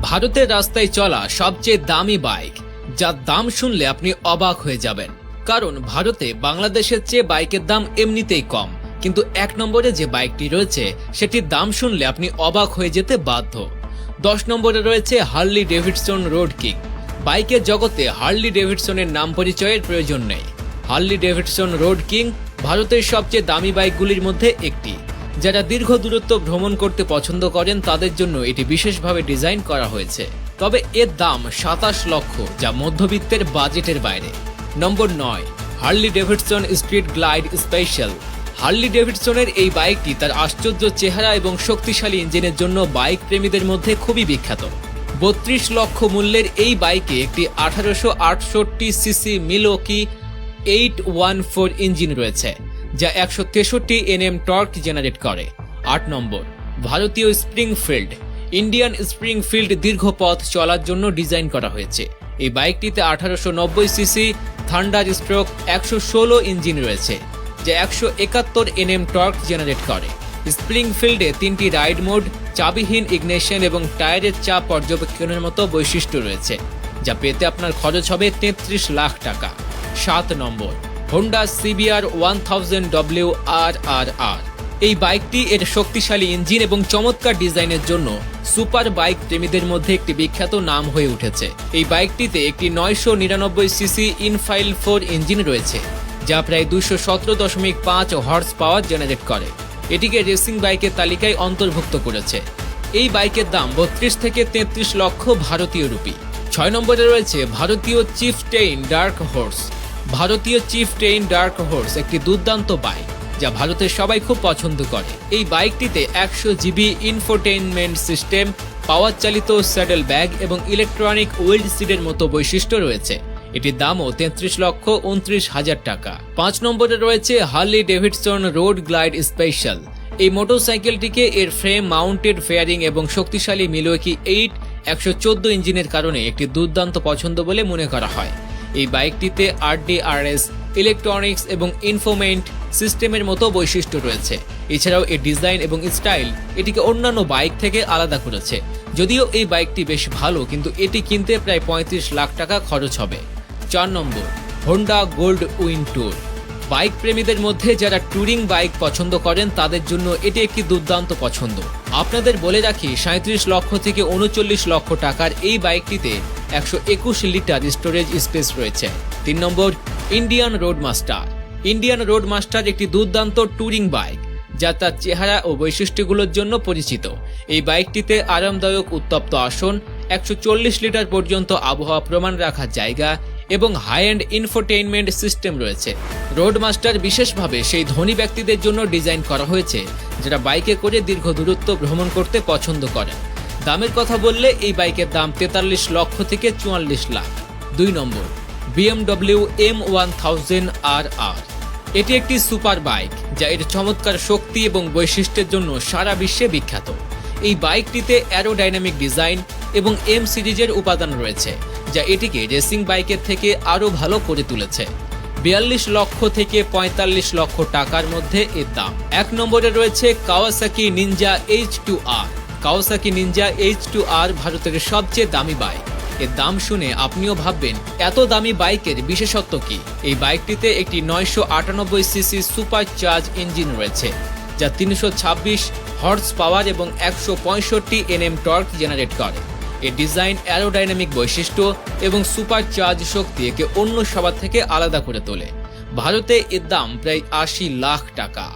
ভারতের রাস্তায় চলা সবচেয়ে দামি বাইক, যার দাম শুনলে আপনি অবাক হয়ে যাবেন। কারণ ভারতে বাংলাদেশের চেয়ে বাইকের দাম এমনিতেই কম, কিন্তু এক নম্বরে যে বাইকটি রয়েছে সেটির দাম শুনলে আপনি অবাক হয়ে যেতে বাধ্য। 10 নম্বরে রয়েছে হার্লি ডেভিডসন রোড কিং। বাইকের জগতে হার্লি ডেভিডসনের নাম পরিচয়ের প্রয়োজন নেই। হার্লি ডেভিডসন রোড কিং ভারতের সবচেয়ে দামি বাইকগুলির মধ্যে একটি। যারা দীর্ঘ দূরত্ব ভ্রমণ করতে পছন্দ করেন তাদের জন্য এটি বিশেষভাবে ডিজাইন করা হয়েছে। তবে এর দাম 27 লক্ষ, যা মধ্যবিত্তের বাজেটের বাইরে। Number 9, Harley Davidson street glide special. Harley ডেভিডসনের এই বাইকটি তার আশ্চর্য চেহারা এবং শক্তিশালী ইঞ্জিনের জন্য বাইক প্রেমীদের মধ্যে খুবই বিখ্যাত। 32 লক্ষ মূল্যের এই বাইকে একটি 1868 সিসি মিলওয়াকি 814 ইঞ্জিন রয়েছে, যা 163 Nm টর্ক জেনারেট করে। 8 নম্বর, ভারতীয় স্প্রিংফিল্ড। ইন্ডিয়ান স্প্রিংফিল্ড দীর্ঘ পথ চলার জন্য ডিজাইন করা হয়েছে। এই বাইকটিতে 1890 সিসি থান্ডার স্ট্রোক 116 ইঞ্জিন রয়েছে, যা 171 Nm টর্ক জেনারেট করে। স্প্রিংফিল্ডে 3টি রাইড মোড, চাবিহীন ইগনিশন এবং টায়ারের চাপ পর্যবেক্ষণের মতো বৈশিষ্ট্য রয়েছে, যা পেতে আপনার খরচ হবে 33 লাখ টাকা। 7 নম্বর, হোন্ডা CBR 1000 WRRR। এই বাইকটি এর শক্তিশালী ইঞ্জিন এবং চমৎকার ডিজাইনের জন্য সুপার বাইক প্রেমীদের মধ্যে একটি বিখ্যাত নাম হয়ে উঠেছে। এই বাইকটিতে একটি 999 সিসি ইনফাইল 4 ইঞ্জিন রয়েছে, যা প্রায় 217.5 হর্স পাওয়ার জেনারেট করে। এটিকে রেসিং বাইকের তালিকায় অন্তর্ভুক্ত করেছে। এই বাইকের দাম 32 থেকে 33 লক্ষ ভারতীয় রুপি। 6 নম্বরে রয়েছে ভারতীয় চিফটেইন ডার্ক হর্স। ভারতীয় চিফটেইন ডার্ক হর্স একটি দুর্দান্ত বাইক, যা ভারতের সবাই খুব পছন্দ করে। এই বাইকটিতে 100 জিবি ইনফোটেইনমেন্ট সিস্টেম, পাওয়ার চালিত স্যাডেল ব্যাগ এবং ইলেকট্রনিক উইল্ড সিটের মতো বৈশিষ্ট্য রয়েছে। এটির দামও 33 লক্ষ 29 হাজার টাকা। 5 নম্বরে রয়েছে Harley Davidson road glide special. এই মোটরসাইকেলটিকে এর ফ্রেম মাউন্টেড ফেয়ারিং এবং শক্তিশালী মিলওয়াকি 114 ইঞ্জিনের কারণে একটি দুর্দান্ত পছন্দ বলে মনে করা হয়। এই বাইকটিতে RDRS, ইলেকট্রনিক্স এবং ইনফোমেন্ট সিস্টেমের মতো বৈশিষ্ট্য রয়েছে। এছাড়াও এর ডিজাইন এবং স্টাইল এটিকে অন্যান্য বাইক থেকে আলাদা করেছে। যদিও এই বাইকটি বেশ ভালো, কিন্তু এটি কিনতে প্রায় 35 লাখ টাকা খরচ হবে। 4 number, Honda gold wing tour. Bike প্রেমীদের মধ্যে যারা ট্যুরিং বাইক পছন্দ করেন তাদের জন্য এটি একটি দুর্দান্ত পছন্দ। আপনাদের বলে রাখি, 37 লক্ষ থেকে 39 লক্ষ টাকার এই বাইকটিতে 121 লিটার স্টোরেজ স্পেস রয়েছে। 3 number, Indian road master. Indian road master একটি দুর্দান্ত ট্যুরিং বাইক, যা তার চেহারা ও বৈশিষ্ট্যগুলোর জন্য পরিচিত। এই বাইকটিতে আরামদায়ক উত্তপ্ত আসন, 140 লিটার পর্যন্ত আবহাওয়া প্রমাণ রাখার জায়গা এবং হাই এন্ড ইনফোটেইনমেন্ট সিস্টেম রয়েছে। রোড মাস্টার বিশেষভাবে সেই ধনী ব্যক্তিদের জন্য ডিজাইন করা হয়েছে যারা বাইকে করে দীর্ঘ দূরত্ব ভ্রমণ করতে পছন্দ করেন। দামের কথা বললে এই বাইকের দাম 43 লক্ষ থেকে 44 লাখ। 2 নম্বর, BMW M1000 RR। এটি একটি সুপার বাইক, যা এর চমৎকার শক্তি এবং বৈশিষ্ট্যের জন্য সারা বিশ্বে বিখ্যাত। এই বাইকটিতে অ্যারোডাইনামিক ডিজাইন এবং M সিরিজের উপাদান রয়েছে, যা এটিকে রেসিং বাইকের থেকে আরও ভালো করে তুলেছে। 42 লক্ষ থেকে 45 লক্ষ টাকার মধ্যে এর দাম। 1 নম্বরে রয়েছে Kawasaki Ninja H2R। Kawasaki Ninja H2R ভারতের সবচেয়ে দামি বাইক। এর দাম শুনে আপনিও ভাববেন, এত দামি বাইকের বিশেষত্ব কি? এই বাইকটিতে একটি 998 সিসি সুপার চার্জ ইঞ্জিন রয়েছে, যা 326 হর্স পাওয়ার এবং 165 Nm টর্ক জেনারেট করে। এর ডিজাইন, অ্যারোডাইনামিক বৈশিষ্ট্য এবং সুপার চার্জ শক্তি একে অন্য সবার থেকে আলাদা করে তোলে। ভারতে এর দাম প্রায় 80 লাখ টাকা।